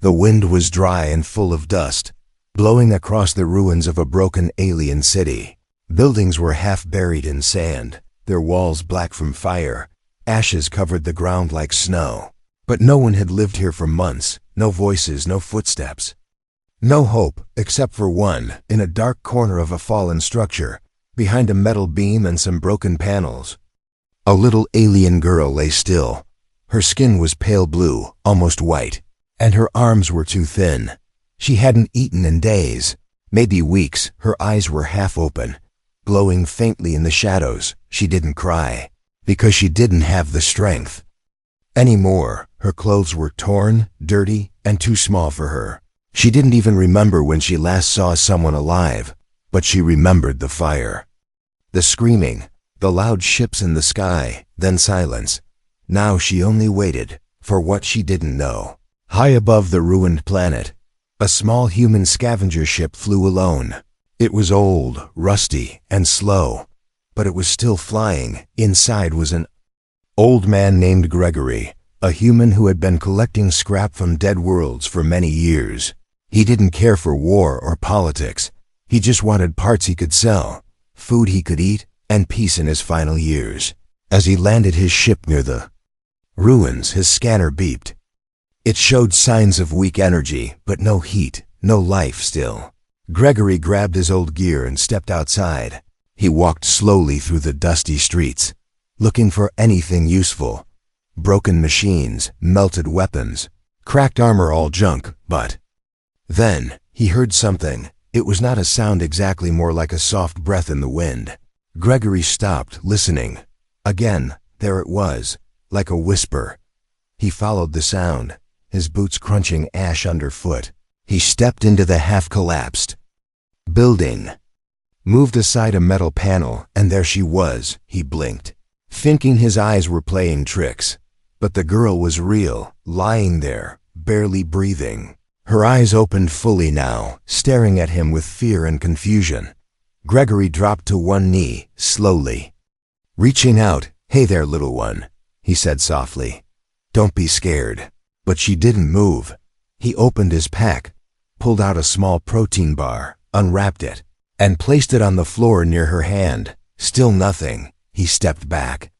The wind was dry and full of dust, blowing across the ruins of a broken alien city. Buildings were half buried in sand, their walls black from fire. Ashes covered the ground like snow. But no one had lived here for months, no voices, no footsteps. No hope, except for one, in a dark corner of a fallen structure, behind a metal beam and some broken panels. A little alien girl lay still. Her skin was pale blue, almost white, and her arms were too thin. She hadn't eaten in days, maybe weeks. Her eyes were half open, glowing faintly in the shadows. She didn't cry, because she didn't have the strength anymore. Her clothes were torn, dirty, and too small for her. She didn't even remember when she last saw someone alive, but she remembered the fire, the screaming, the loud ships in the sky, then silence. Now she only waited for what she didn't know. High above the ruined planet, a small human scavenger ship flew alone. It was old, rusty, and slow, but it was still flying. Inside was an old man named Gregory, a human who had been collecting scrap from dead worlds for many years. He didn't care for war or politics. He just wanted parts he could sell, food he could eat, and peace in his final years. As he landed his ship near the ruins, his scanner beeped. It showed signs of weak energy, but no heat, no life still. Gregory grabbed his old gear and stepped outside. He walked slowly through the dusty streets, looking for anything useful. Broken machines, melted weapons, cracked armor, all junk. But then he heard something. It was not a sound exactly, more like a soft breath in the wind. Gregory stopped, listening. Again, there it was, like a whisper. He followed the sound, his boots crunching ash underfoot. He stepped into the half-collapsed building, moved aside a metal panel, and there she was. He blinked, thinking his eyes were playing tricks. But the girl was real, lying there, barely breathing. Her eyes opened fully now, staring at him with fear and confusion. Gregory dropped to one knee, slowly, reaching out. "Hey there, little one," he said softly. "Don't be scared." But she didn't move. He opened his pack, pulled out a small protein bar, unwrapped it, and placed it on the floor near her hand. Still nothing. He stepped back,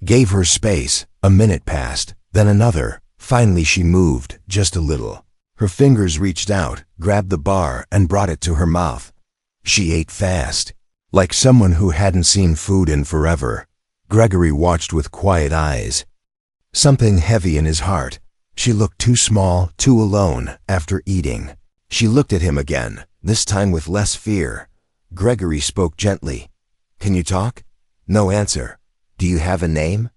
gave her space. A minute passed, then another. Finally she moved, just a little. Her fingers reached out, grabbed the bar, and brought it to her mouth. She ate fast, like someone who hadn't seen food in forever. Gregory watched with quiet eyes, something heavy in his heart. She looked too small, too alone after eating. She looked at him again, this time with less fear. Gregory spoke gently. "Can you talk?" No answer. "Do you have a name?"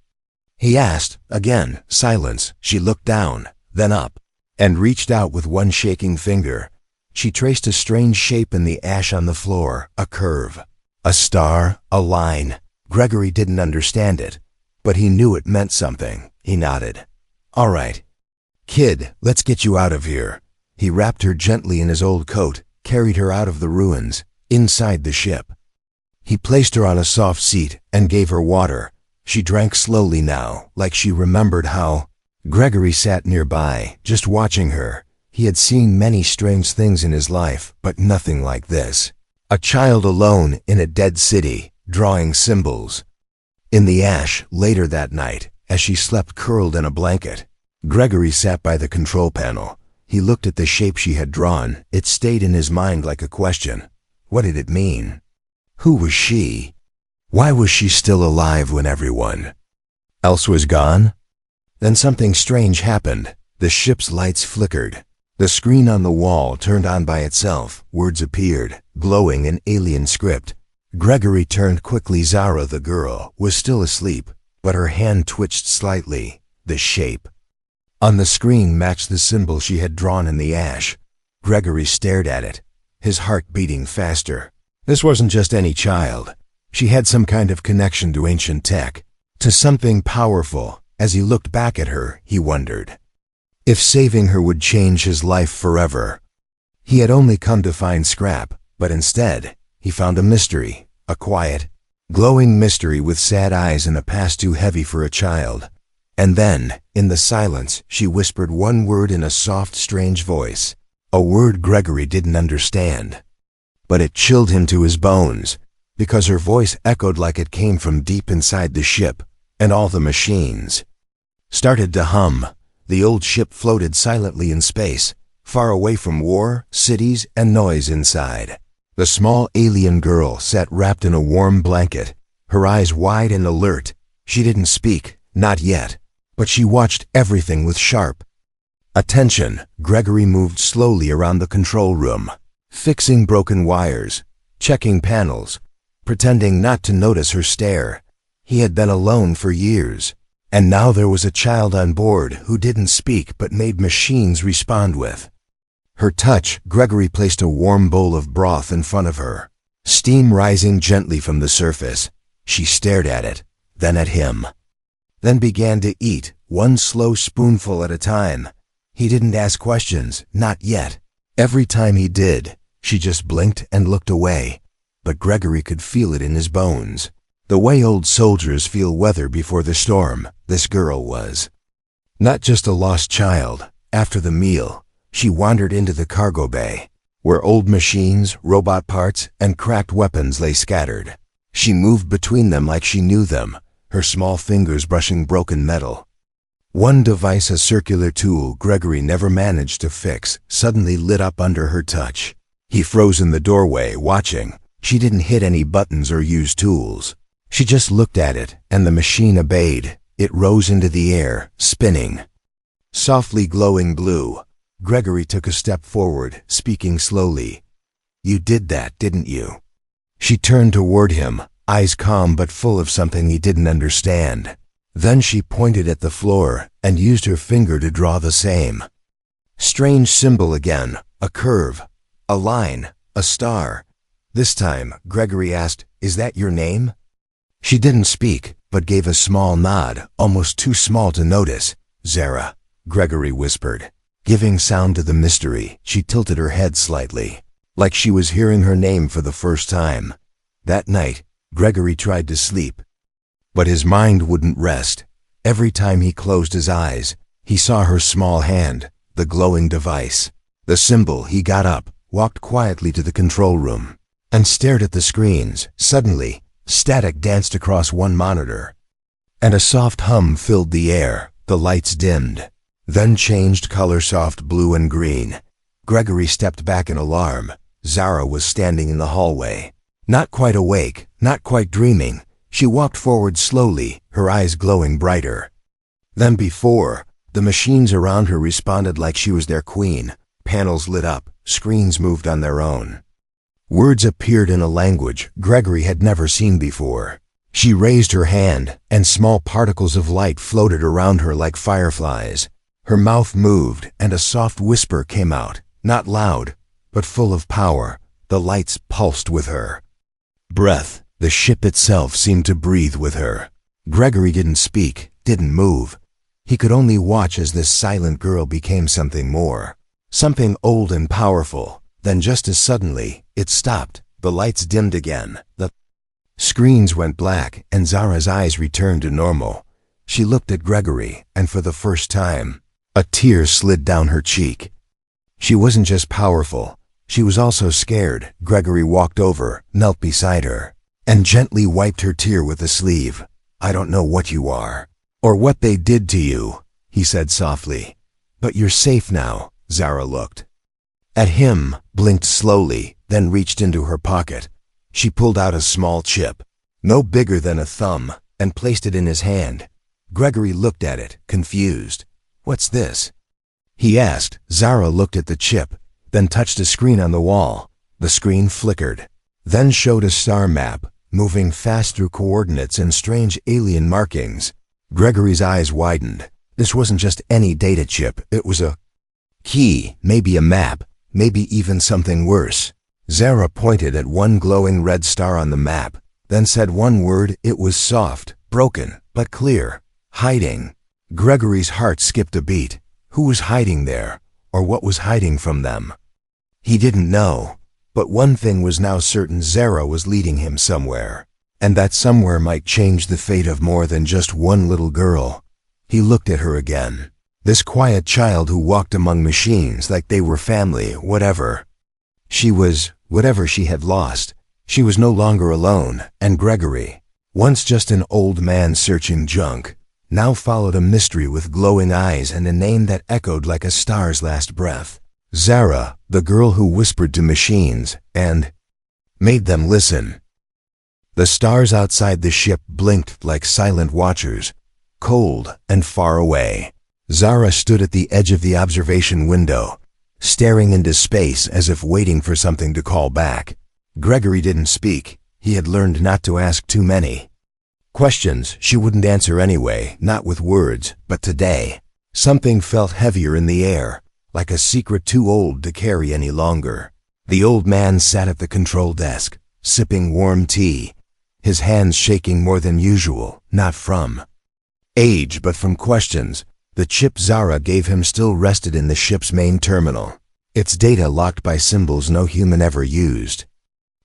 he asked. Again, silence. She looked down, then up, and reached out with one shaking finger. She traced a strange shape in the ash on the floor, a curve, a star, a line. Gregory didn't understand it, but he knew it meant something. He nodded. "All right, kid, let's get you out of here." He wrapped her gently in his old coat, carried her out of the ruins, inside the ship. He placed her on a soft seat and gave her water. She drank slowly now, like she remembered how. Gregory sat nearby, just watching her. He had seen many strange things in his life, but nothing like this. A child alone in a dead city, drawing symbols. In the ash, later that night, as she slept curled in a blanket, Gregory sat by the control panel. He looked at the shape she had drawn. It stayed in his mind like a question. What did it mean? Who was she? Why was she still alive when everyone else was gone? Then something strange happened. The ship's lights flickered. The screen on the wall turned on by itself. Words appeared, glowing in alien script. Gregory turned quickly. Zara, the girl, was still asleep, but her hand twitched slightly. The shape on the screen matched the symbol she had drawn in the ash. Gregory stared at it, his heart beating faster. This wasn't just any child. She had some kind of connection to ancient tech, to something powerful. As he looked back at her, he wondered if saving her would change his life forever. He had only come to find scrap, but instead, he found a mystery, a quiet, glowing mystery with sad eyes and a past too heavy for a child. And then, in the silence, she whispered one word in a soft, strange voice. A word Gregory didn't understand. But it chilled him to his bones, because her voice echoed like it came from deep inside the ship, and all the machines started to hum. The old ship floated silently in space, far away from war, cities, and noise inside. The small alien girl sat wrapped in a warm blanket, her eyes wide and alert. She didn't speak, not yet, but she watched everything with sharp attention. Gregory moved slowly around the control room, fixing broken wires, checking panels, pretending not to notice her stare. He had been alone for years, and now there was a child on board who didn't speak but made machines respond with her touch. Gregory placed a warm bowl of broth in front of her, steam rising gently from the surface. She stared at it, then at him, then began to eat, one slow spoonful at a time. He didn't ask questions, not yet. Every time he did, she just blinked and looked away. But Gregory could feel it in his bones. The way old soldiers feel weather before the storm, this girl was not just a lost child. After the meal, she wandered into the cargo bay, where old machines, robot parts, and cracked weapons lay scattered. She moved between them like she knew them, her small fingers brushing broken metal. One device, a circular tool Gregory never managed to fix, suddenly lit up under her touch. He froze in the doorway, watching. She didn't hit any buttons or use tools. She just looked at it, and the machine obeyed. It rose into the air, spinning, softly glowing blue. Gregory took a step forward, speaking slowly. "You did that, didn't you?" She turned toward him, eyes calm but full of something he didn't understand. Then she pointed at the floor and used her finger to draw the same strange symbol again, a curve, a line, a star. This time, Gregory asked, "Is that your name?" She didn't speak, but gave a small nod, almost too small to notice. "Zara," Gregory whispered, giving sound to the mystery. She tilted her head slightly, like she was hearing her name for the first time. That night, Gregory tried to sleep, but his mind wouldn't rest. Every time he closed his eyes, he saw her small hand, the glowing device, the symbol. He got up, walked quietly to the control room, and stared at the screens. Suddenly, static danced across one monitor, and a soft hum filled the air. The lights dimmed, then changed color, soft blue and green. Gregory stepped back in alarm. Zara was standing in the hallway, not quite awake, not quite dreaming. She walked forward slowly, her eyes glowing brighter than before. The machines around her responded like she was their queen. Panels lit up, screens moved on their own. Words appeared in a language Gregory had never seen before. She raised her hand, and small particles of light floated around her like fireflies. Her mouth moved, and a soft whisper came out, not loud, but full of power. The lights pulsed with her breath. The ship itself seemed to breathe with her. Gregory didn't speak, didn't move. He could only watch as this silent girl became something more, something old and powerful. Then just as suddenly, it stopped. The lights dimmed again. The screens went black, and Zara's eyes returned to normal. She looked at Gregory, and for the first time, a tear slid down her cheek. She wasn't just powerful, she was also scared. Gregory walked over, knelt beside her, and gently wiped her tear with a sleeve. "I don't know what you are, or what they did to you," he said softly, "but you're safe now." Zara looked at him, blinked slowly, then reached into her pocket. She pulled out a small chip, no bigger than a thumb, and placed it in his hand. Gregory looked at it, confused. "What's this?" he asked. Zara looked at the chip, then touched a screen on the wall. The screen flickered, then showed a star map, moving fast through coordinates and strange alien markings. Gregory's eyes widened. This wasn't just any data chip, it was a key, maybe a map, maybe even something worse. Zara pointed at one glowing red star on the map, then said one word. It was soft, broken, but clear. "Hiding." Gregory's heart skipped a beat. Who was hiding there, or what was hiding from them? He didn't know. But one thing was now certain: Zara was leading him somewhere, and that somewhere might change the fate of more than just one little girl. He looked at her again. This quiet child who walked among machines like they were family, whatever. She was, whatever she had lost. She was no longer alone, and Gregory, once just an old man searching junk, now followed a mystery with glowing eyes and a name that echoed like a star's last breath. Zara, the girl who whispered to machines and made them listen. The stars outside the ship blinked like silent watchers, cold and far away. Zara stood at the edge of the observation window, staring into space as if waiting for something to call back. Gregory didn't speak. He had learned not to ask too many questions she wouldn't answer anyway, not with words, but today. Something felt heavier in the air, like a secret too old to carry any longer. The old man sat at the control desk, sipping warm tea, his hands shaking more than usual, not from age but from questions. The chip Zara gave him still rested in the ship's main terminal, its data locked by symbols no human ever used.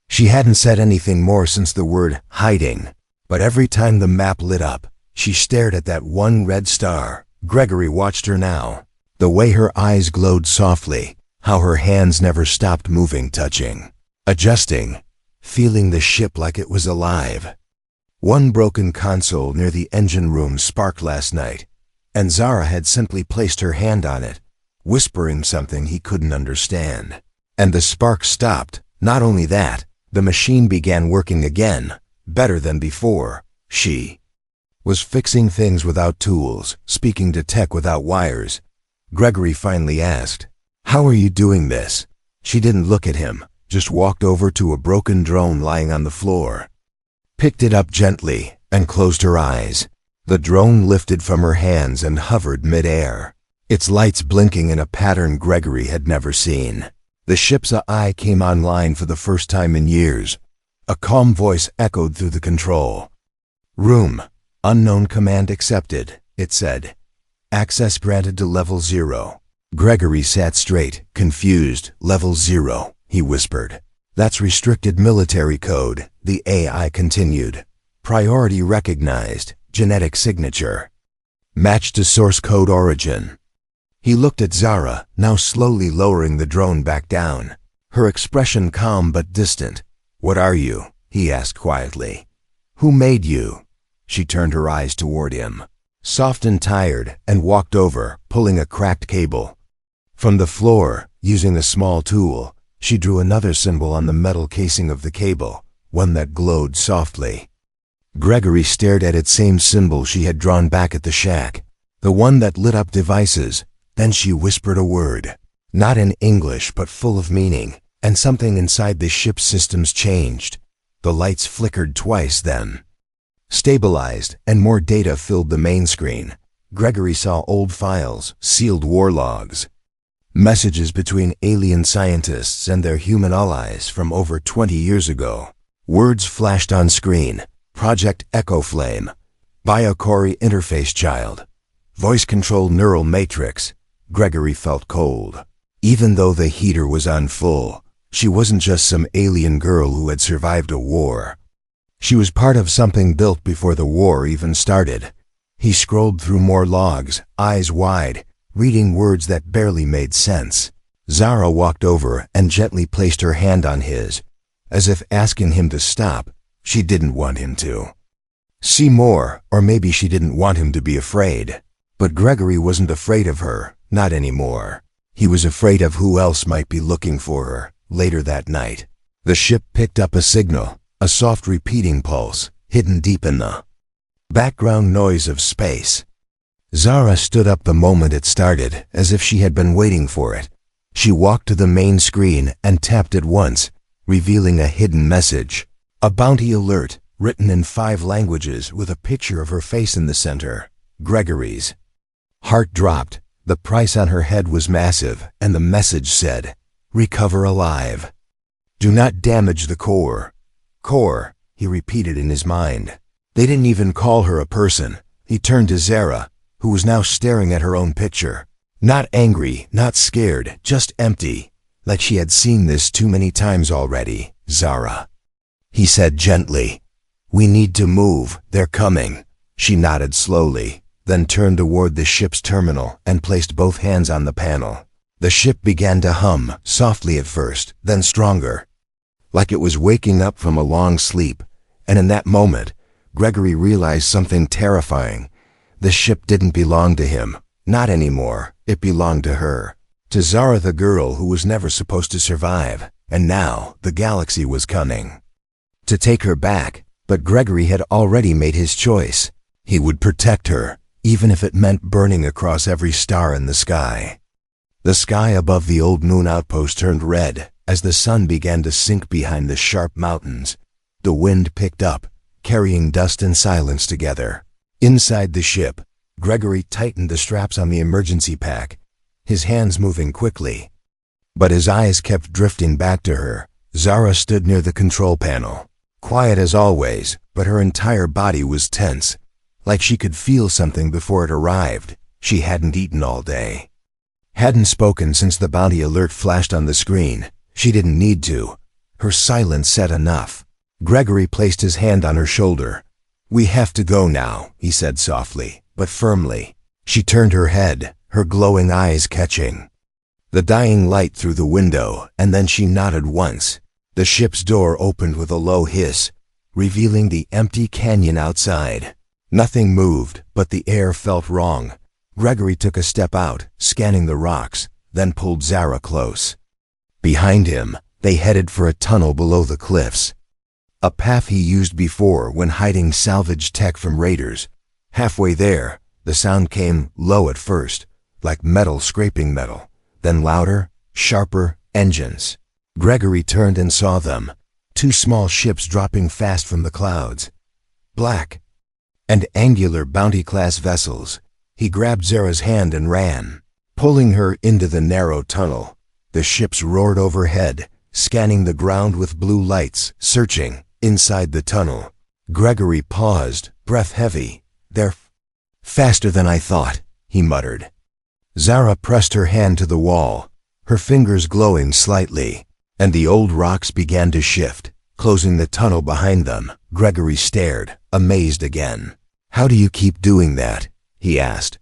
She hadn't said anything more since the word hiding, but every time the map lit up, she stared at that one red star. Gregory watched her now, the way her eyes glowed softly, how her hands never stopped moving, touching, adjusting, feeling the ship like it was alive. One broken console near the engine room sparked last night, and Zara had simply placed her hand on it, whispering something he couldn't understand. And the spark stopped. Not only that, the machine began working again, better than before. She was fixing things without tools, speaking to tech without wires. Gregory finally asked, "How are you doing this?" She didn't look at him, just walked over to a broken drone lying on the floor, picked it up gently, and closed her eyes. The drone lifted from her hands and hovered mid-air, its lights blinking in a pattern Gregory had never seen. The ship's AI came online for the first time in years. A calm voice echoed through the control room. "Unknown command accepted," it said. "Access granted to level 0. Gregory sat straight, confused. "Level 0, he whispered. "That's restricted military code," the AI continued. "Priority recognized. Genetic signature. Match to source code origin." He looked at Zara, now slowly lowering the drone back down, her expression calm but distant. "What are you?" he asked quietly. "Who made you?" She turned her eyes toward him, soft and tired, and walked over, pulling a cracked cable. From the floor, using a small tool, she drew another symbol on the metal casing of the cable, one that glowed softly. Gregory stared at its same symbol she had drawn back at the shack, the one that lit up devices. Then she whispered a word, not in English but full of meaning, and something inside the ship's systems changed. The lights flickered twice, then stabilized, and more data filled the main screen. Gregory saw old files, sealed war logs, messages between alien scientists and their human allies from over 20 years ago. Words flashed on screen: Project Echo Flame, Biocore Interface Child, Voice Control Neural Matrix. Gregory felt cold. Even though the heater was on full, she wasn't just some alien girl who had survived a war. She was part of something built before the war even started. He scrolled through more logs, eyes wide, reading words that barely made sense. Zara walked over and gently placed her hand on his, as if asking him to stop. She didn't want him to see more, or maybe she didn't want him to be afraid. But Gregory wasn't afraid of her, not anymore. He was afraid of who else might be looking for her later that night. The ship picked up a signal, a soft repeating pulse, hidden deep in the background noise of space. Zara stood up the moment it started, as if she had been waiting for it. She walked to the main screen and tapped it once, revealing a hidden message. A bounty alert, written in 5 languages with a picture of her face in the center. Gregory's heart dropped. The price on her head was massive, and the message said, "Recover alive. Do not damage the core." Core, he repeated in his mind. They didn't even call her a person. He turned to Zara, who was now staring at her own picture. Not angry, not scared, just empty, like she had seen this too many times already. "Zara," he said gently, "we need to move. They're coming." She nodded slowly. then turned toward the ship's terminal and placed both hands on the panel. The ship began to hum, softly at first, then stronger, like it was waking up from a long sleep. And in that moment, Gregory realized something terrifying. The ship didn't belong to him. Not anymore. It belonged to her. To Zara, the girl who was never supposed to survive. And now, the galaxy was coming to take her back. But Gregory had already made his choice. He would protect her, even if it meant burning across every star in the sky. The sky above the old moon outpost turned red as the sun began to sink behind the sharp mountains. The wind picked up, carrying dust and silence together. Inside the ship, Gregory tightened the straps on the emergency pack, his hands moving quickly. But his eyes kept drifting back to her. Zara stood near the control panel, quiet as always, but her entire body was tense, like she could feel something before it arrived. She hadn't eaten all day, hadn't spoken since the bounty alert flashed on the screen. She didn't need to. Her silence said enough. Gregory placed his hand on her shoulder. "We have to go now," he said softly, but firmly. She turned her head, her glowing eyes catching the dying light through the window, and then she nodded once. The ship's door opened with a low hiss, revealing the empty canyon outside. Nothing moved, but the air felt wrong. Gregory took a step out, scanning the rocks, then pulled Zara close. Behind him, they headed for a tunnel below the cliffs, a path he used before when hiding salvage tech from raiders. Halfway there, the sound came low at first, like metal scraping metal, then louder, sharper, engines. Gregory turned and saw them, two small ships dropping fast from the clouds, black and angular bounty-class vessels. He grabbed Zara's hand and ran, pulling her into the narrow tunnel. The ships roared overhead, scanning the ground with blue lights, searching. Inside the tunnel, Gregory paused, breath heavy. "They're faster than I thought," he muttered. Zara pressed her hand to the wall, her fingers glowing slightly, and the old rocks began to shift, closing the tunnel behind them. Gregory stared, amazed again. "How do you keep doing that?" he asked.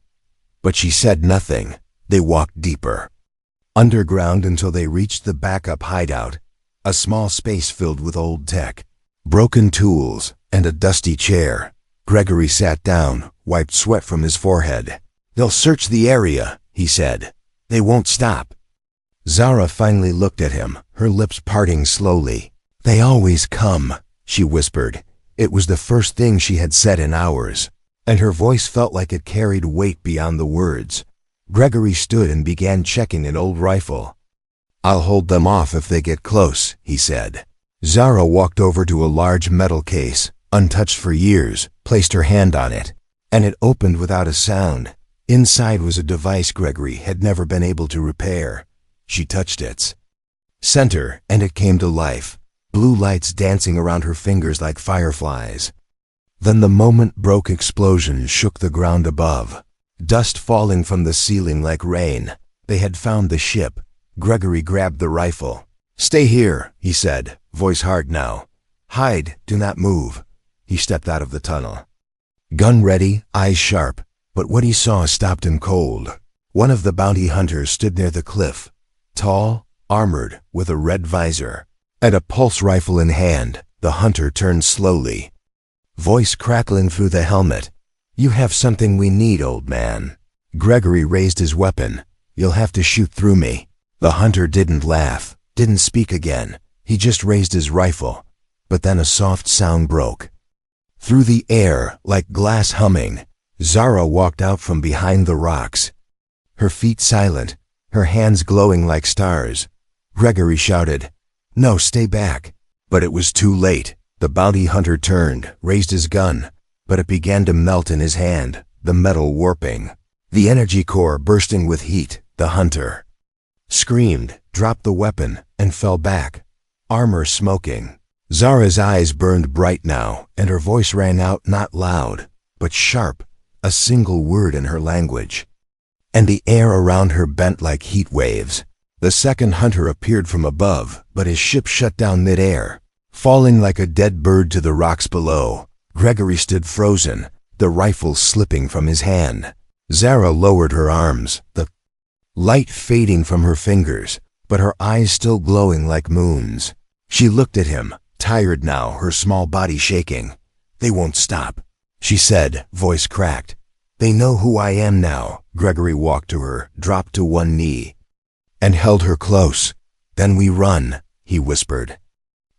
But she said nothing. They walked deeper, underground until they reached the backup hideout, a small space filled with old tech, broken tools, and a dusty chair. Gregory sat down, wiped sweat from his forehead. "They'll search the area," he said. "They won't stop." Zara finally looked at him, her lips parting slowly. "They always come," she whispered. It was the first thing she had said in hours, and her voice felt like it carried weight beyond the words. Gregory stood and began checking an old rifle. "I'll hold them off if they get close," he said. Zara walked over to a large metal case, untouched for years, placed her hand on it, and it opened without a sound. Inside was a device Gregory had never been able to repair. She touched its center, and it came to life, blue lights dancing around her fingers like fireflies. Then the moment broke. Explosions shook the ground above, dust falling from the ceiling like rain. They had found the ship. Gregory grabbed the rifle. "Stay here," he said, voice hard now. "Hide, do not move." He stepped out of the tunnel, gun ready, eyes sharp, but what he saw stopped him cold. One of the bounty hunters stood near the cliff, tall, armored, with a red visor, and a pulse rifle in hand. The hunter turned slowly, voice crackling through the helmet. "You have something we need, old man." Gregory raised his weapon. "You'll have to shoot through me." The hunter didn't laugh, didn't speak again. He just raised his rifle. But then a soft sound broke through the air, like glass humming. Zara walked out from behind the rocks, her feet silent, her hands glowing like stars. Gregory shouted, "No, stay back." But it was too late. The bounty hunter turned, raised his gun, but it began to melt in his hand, the metal warping, the energy core bursting with heat. The hunter screamed, dropped the weapon, and fell back, armor smoking. Zara's eyes burned bright now, and her voice rang out not loud, but sharp, a single word in her language. And the air around her bent like heat waves. The second hunter appeared from above, but his ship shut down mid-air, falling like a dead bird to the rocks below. Gregory stood frozen, the rifle slipping from his hand. Zara lowered her arms, the light fading from her fingers, but her eyes still glowing like moons. She looked at him, tired now, her small body shaking. "They won't stop," she said, voice cracked. "They know who I am now." Gregory walked to her, dropped to one knee, and held her close. "Then we run," he whispered.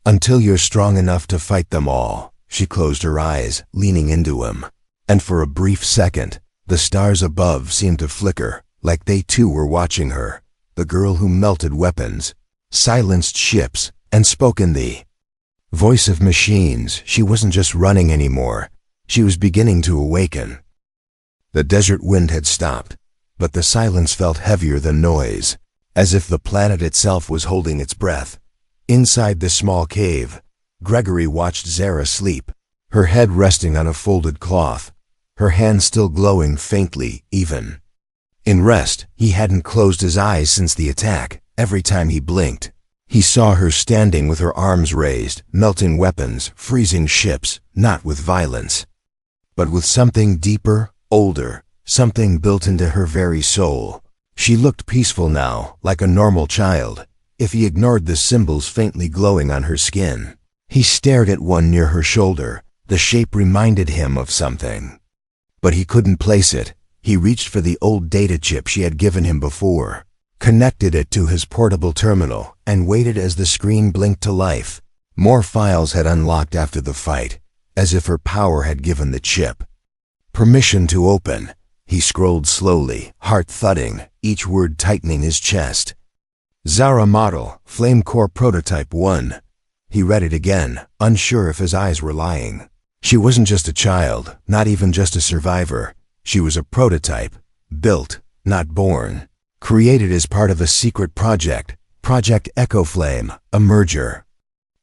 "Until you're strong enough to fight them all." She closed her eyes, leaning into him. And for a brief second, the stars above seemed to flicker, like they too were watching her, the girl who melted weapons, silenced ships, and spoke in the voice of machines. She wasn't just running anymore. She was beginning to awaken. The desert wind had stopped, but the silence felt heavier than noise, as if the planet itself was holding its breath. Inside the small cave, Gregory watched Zara sleep, her head resting on a folded cloth, her hand still glowing faintly, even. In rest, he hadn't closed his eyes since the attack. Every time he blinked, he saw her standing with her arms raised, melting weapons, freezing ships, not with violence, but with something deeper, older, something built into her very soul. She looked peaceful now, like a normal child, if he ignored the symbols faintly glowing on her skin. He stared at one near her shoulder. The shape reminded him of something, but he couldn't place it. He reached for the old data chip she had given him before, connected it to his portable terminal, and waited as the screen blinked to life. More files had unlocked after the fight, as if her power had given the chip permission to open. He scrolled slowly, heart thudding, each word tightening his chest. Zara model, Flame Core Prototype 1. He read it again, unsure if his eyes were lying. She wasn't just a child, not even just a survivor. She was a prototype, built, not born, created as part of a secret project, Project Echo Flame, a merger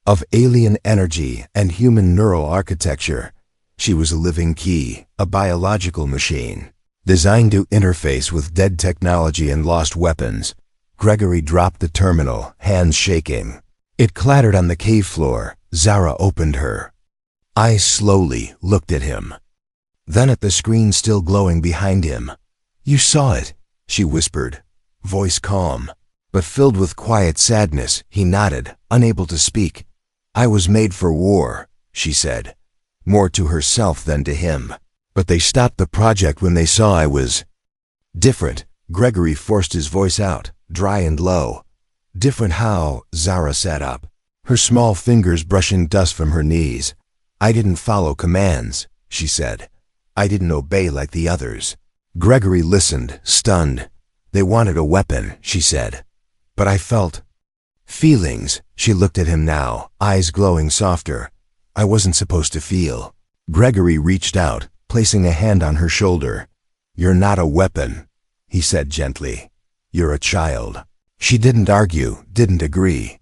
of alien energy and human neural architecture. She was a living key, a biological machine, designed to interface with dead technology and lost weapons. Gregory dropped the terminal, hands shaking. It clattered on the cave floor. Zara opened her eyes slowly, looked at him, then at the screen still glowing behind him. "You saw it," she whispered, voice calm, but filled with quiet sadness. He nodded, unable to speak. "I was made for war," she said, more to herself than to him. "But they stopped the project when they saw I was different." Gregory forced his voice out, dry and low. "Different how?" Zara sat up, her small fingers brushing dust from her knees. "I didn't follow commands," she said. "I didn't obey like the others." Gregory listened, stunned. "They wanted a weapon," she said. "But I felt feelings." She looked at him now, eyes glowing softer. "I wasn't supposed to feel." Gregory reached out, placing a hand on her shoulder. "You're not a weapon," he said gently. "You're a child." She didn't argue, didn't agree,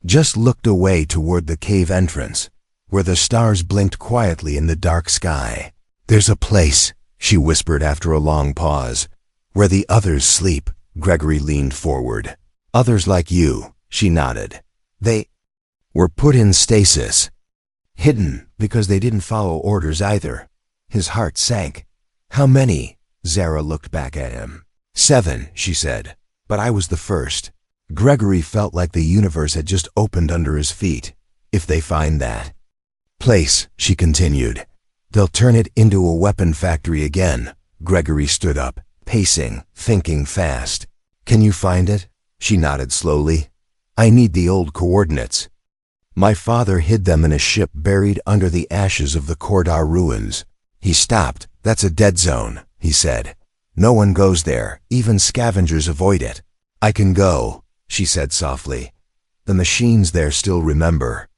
just looked away toward the cave entrance, where the stars blinked quietly in the dark sky. "There's a place," she whispered after a long pause, "where the others sleep." Gregory leaned forward. "Others like you," she nodded. "They were put in stasis, hidden because they didn't follow orders either." His heart sank. "How many?" Zara looked back at him. "7, she said. "But I was the first." Gregory felt like the universe had just opened under his feet. "If they find that place," she continued, "they'll turn it into a weapon factory again." Gregory stood up, pacing, thinking fast. "Can you find it?" She nodded slowly. "I need the old coordinates. My father hid them in a ship buried under the ashes of the Kordar ruins." He stopped. "That's a dead zone," he said. "No one goes there, even scavengers avoid it." "I can go," she said softly. "The machines there still remember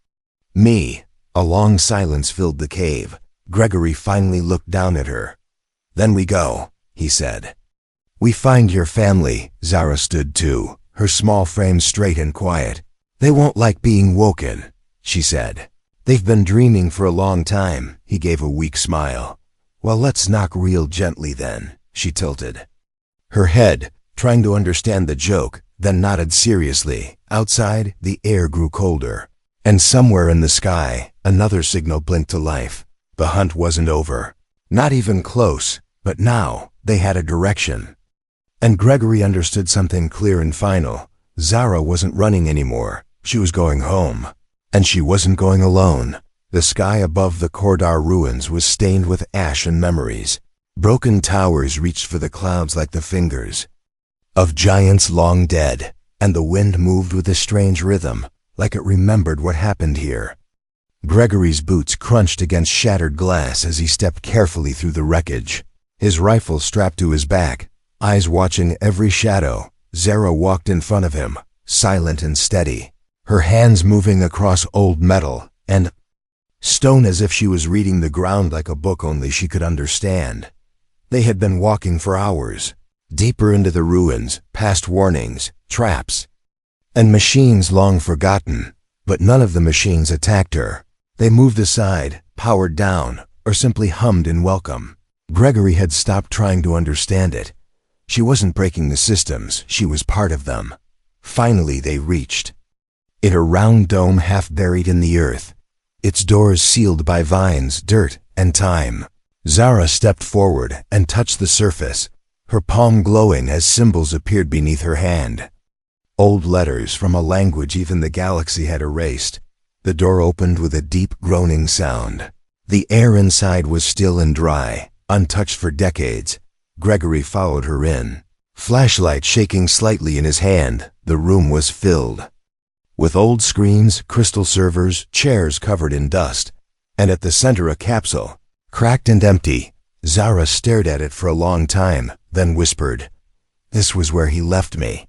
me." A long silence filled the cave. Gregory finally looked down at her. "Then we go," he said. "We find your family." Zara stood too, her small frame straight and quiet. "They won't like being woken," she said. "They've been dreaming for a long time." He gave a weak smile. "Well, let's knock real gently then." She tilted her head, trying to understand the joke, then nodded seriously. Outside, the air grew colder, and somewhere in the sky, another signal blinked to life. The hunt wasn't over. Not even close, but now they had a direction. And Gregory understood something clear and final. Zara wasn't running anymore. She was going home. And she wasn't going alone. The sky above the Kordar ruins was stained with ash and memories. Broken towers reached for the clouds like the fingers of giants long dead, and the wind moved with a strange rhythm, like it remembered what happened here. Gregory's boots crunched against shattered glass as he stepped carefully through the wreckage. His rifle strapped to his back, eyes watching every shadow. Zara walked in front of him, silent and steady, her hands moving across old metal and stone as if she was reading the ground like a book only she could understand. They had been walking for hours, deeper into the ruins, past warnings, traps, and machines long forgotten, but none of the machines attacked her. They moved aside, powered down, or simply hummed in welcome. Gregory had stopped trying to understand it. She wasn't breaking the systems, she was part of them. Finally they reached it, a round dome half buried in the earth, its doors sealed by vines, dirt, and time. Zara stepped forward and touched the surface, her palm glowing as symbols appeared beneath her hand. Old letters from a language even the galaxy had erased. The door opened with a deep groaning sound. The air inside was still and dry, untouched for decades. Gregory followed her in. Flashlight shaking slightly in his hand, the room was filled with old screens, crystal servers, chairs covered in dust, and at the center a capsule, cracked and empty. Zara stared at it for a long time, then whispered, "This was where he left me."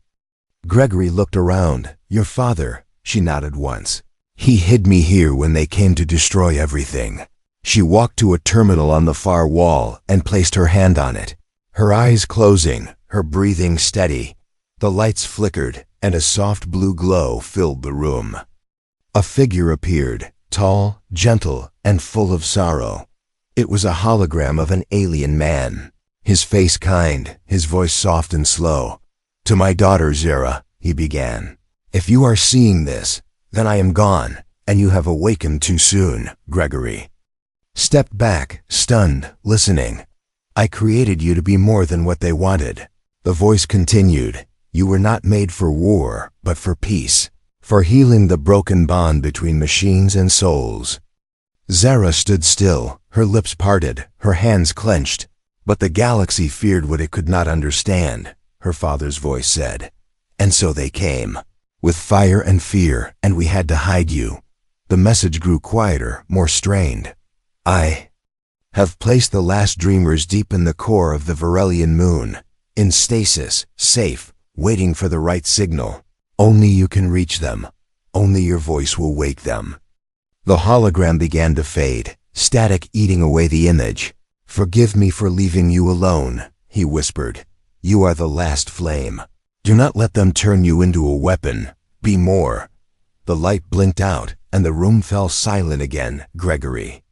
Gregory looked around. "Your father," she nodded once. "He hid me here when they came to destroy everything." She walked to a terminal on the far wall and placed her hand on it. Her eyes closing, her breathing steady. The lights flickered, and a soft blue glow filled the room. A figure appeared, tall, gentle, and full of sorrow. It was a hologram of an alien man, his face kind, his voice soft and slow. "To my daughter Zara," he began. "If you are seeing this, then I am gone, and you have awakened too soon." Gregory stepped back, stunned, listening. "I created you to be more than what they wanted." The voice continued, "You were not made for war, but for peace, for healing the broken bond between machines and souls." Zara stood still, her lips parted, her hands clenched. "But the galaxy feared what it could not understand," her father's voice said. "And so they came, with fire and fear, and we had to hide you." The message grew quieter, more strained. "I have placed the last dreamers deep in the core of the Varelian moon, in stasis, safe, waiting for the right signal. Only you can reach them. Only your voice will wake them." The hologram began to fade, static eating away the image. "Forgive me for leaving you alone," he whispered. "You are the last flame. Do not let them turn you into a weapon. Be more." The light blinked out, and the room fell silent again. Gregory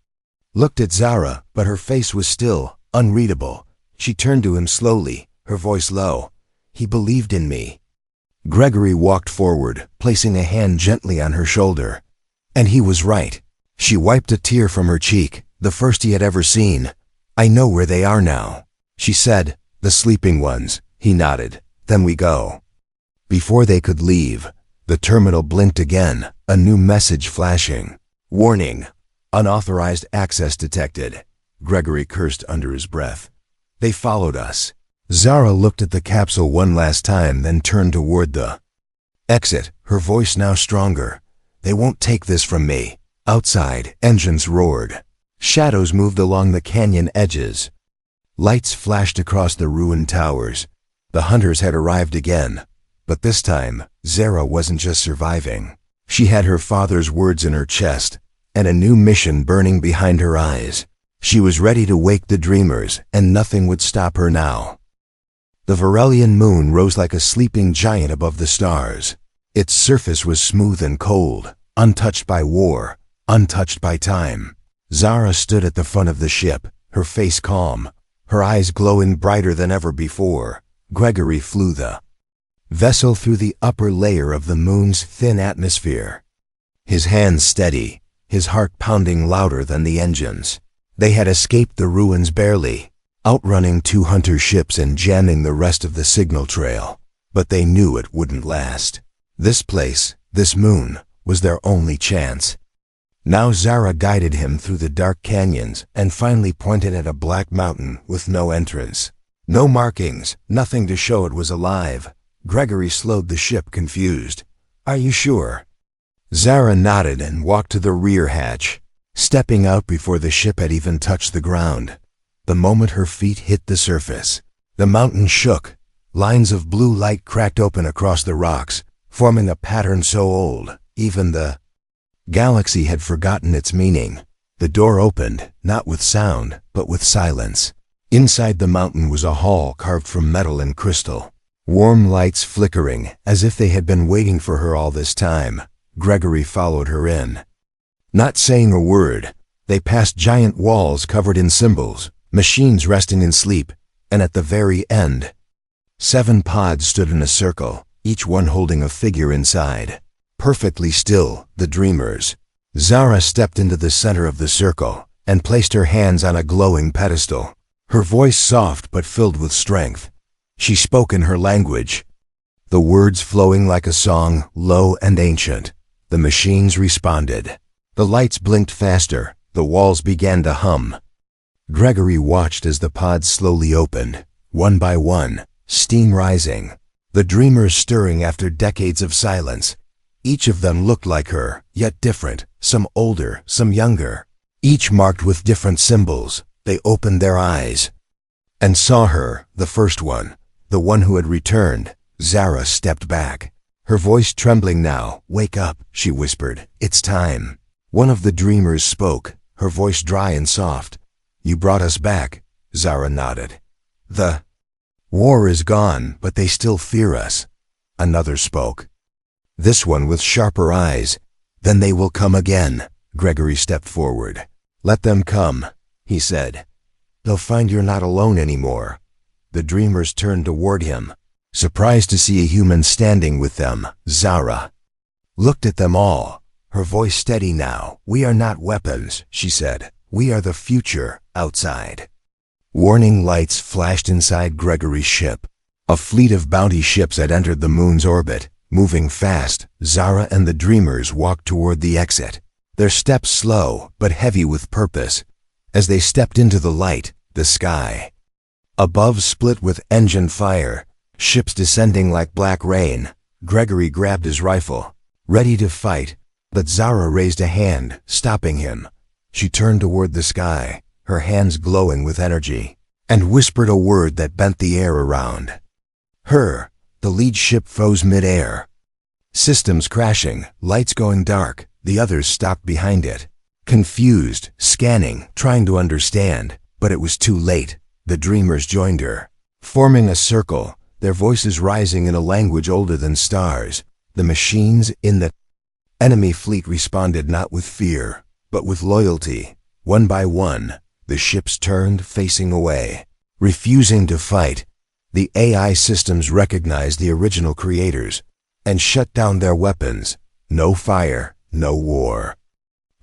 looked at Zara, but her face was still, unreadable. She turned to him slowly, her voice low. "He believed in me." Gregory walked forward, placing a hand gently on her shoulder. And he was right. She wiped a tear from her cheek, the first he had ever seen. "I know where they are now," she said. "The sleeping ones." He nodded. "Then we go." Before they could leave, the terminal blinked again, a new message flashing. "Warning. Unauthorized access detected." Gregory cursed under his breath. "They followed us." Zara looked at the capsule one last time, then turned toward the exit, her voice now stronger. "They won't take this from me." Outside, engines roared. Shadows moved along the canyon edges. Lights flashed across the ruined towers. The hunters had arrived again. But this time, Zara wasn't just surviving. She had her father's words in her chest, and a new mission burning behind her eyes. She was ready to wake the dreamers, and nothing would stop her now. The Varelian moon rose like a sleeping giant above the stars. Its surface was smooth and cold, untouched by war, untouched by time. Zara stood at the front of the ship, her face calm, her eyes glowing brighter than ever before. Gregory flew the vessel through the upper layer of the moon's thin atmosphere, his hands steady, his heart pounding louder than the engines. They had escaped the ruins barely, outrunning 2 hunter ships and jamming the rest of the signal trail. But they knew it wouldn't last. This place, this moon, was their only chance. Now Zara guided him through the dark canyons and finally pointed at a black mountain with no entrance. No markings, nothing to show it was alive. Gregory slowed the ship, confused. "Are you sure?" Zara nodded and walked to the rear hatch, stepping out before the ship had even touched the ground. The moment her feet hit the surface, the mountain shook. Lines of blue light cracked open across the rocks, forming a pattern so old, even the galaxy had forgotten its meaning. The door opened, not with sound, but with silence. Inside the mountain was a hall carved from metal and crystal. Warm lights flickering, as if they had been waiting for her all this time. Gregory followed her in. Not saying a word, they passed giant walls covered in symbols, machines resting in sleep, and at the very end, 7 pods stood in a circle, each one holding a figure inside. Perfectly still, the dreamers. Zara stepped into the center of the circle and placed her hands on a glowing pedestal. Her voice soft but filled with strength. She spoke in her language, the words flowing like a song, low and ancient. The machines responded. The lights blinked faster. The walls began to hum. Gregory watched as the pods slowly opened, one by one, steam rising. The dreamers stirring after decades of silence. Each of them looked like her, yet different, some older, some younger. Each marked with different symbols. They opened their eyes and saw her, the first one, the one who had returned. Zara stepped back, her voice trembling now. "Wake up," she whispered. "It's time." One of the dreamers spoke, her voice dry and soft. "You brought us back." Zara nodded. "The war is gone, but they still fear us." Another spoke, this one with sharper eyes. "Then they will come again." Gregory stepped forward. "Let them come," he said. "They'll find you're not alone anymore." The dreamers turned toward him, surprised to see a human standing with them. Zara looked at them all, her voice steady now. "We are not weapons," she said. "We are the future outside." Warning lights flashed inside Gregory's ship. A fleet of bounty ships had entered the moon's orbit, moving fast. Zara and the dreamers walked toward the exit, their steps slow but heavy with purpose. As they stepped into the light, the sky above split with engine fire, ships descending like black rain. Gregory grabbed his rifle, ready to fight, but Zara raised a hand, stopping him. She turned toward the sky, her hands glowing with energy, and whispered a word that bent the air around her. The lead ship froze mid-air, systems crashing, lights going dark. The others stopped behind it, confused, scanning, trying to understand, but it was too late. The dreamers joined her, forming a circle, their voices rising in a language older than stars. The machines in the enemy fleet responded not with fear, but with loyalty. One by one, the ships turned, facing away, refusing to fight. The AI systems recognized the original creators and shut down their weapons. No fire, no war.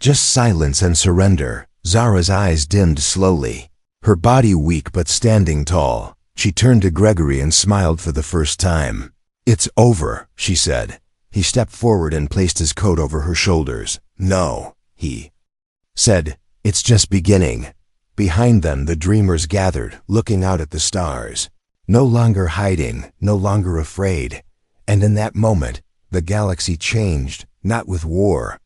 Just silence and surrender. Zara's eyes dimmed slowly, her body weak but standing tall. She turned to Gregory and smiled for the first time. "It's over," she said. He stepped forward and placed his coat over her shoulders. "No," he said. "It's just beginning." Behind them, the dreamers gathered, looking out at the stars. No longer hiding, no longer afraid. And in that moment, the galaxy changed, not with war,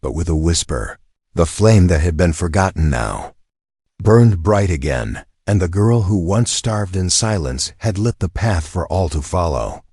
but with a whisper. The flame that had been forgotten now burned bright again, and the girl who once starved in silence had lit the path for all to follow.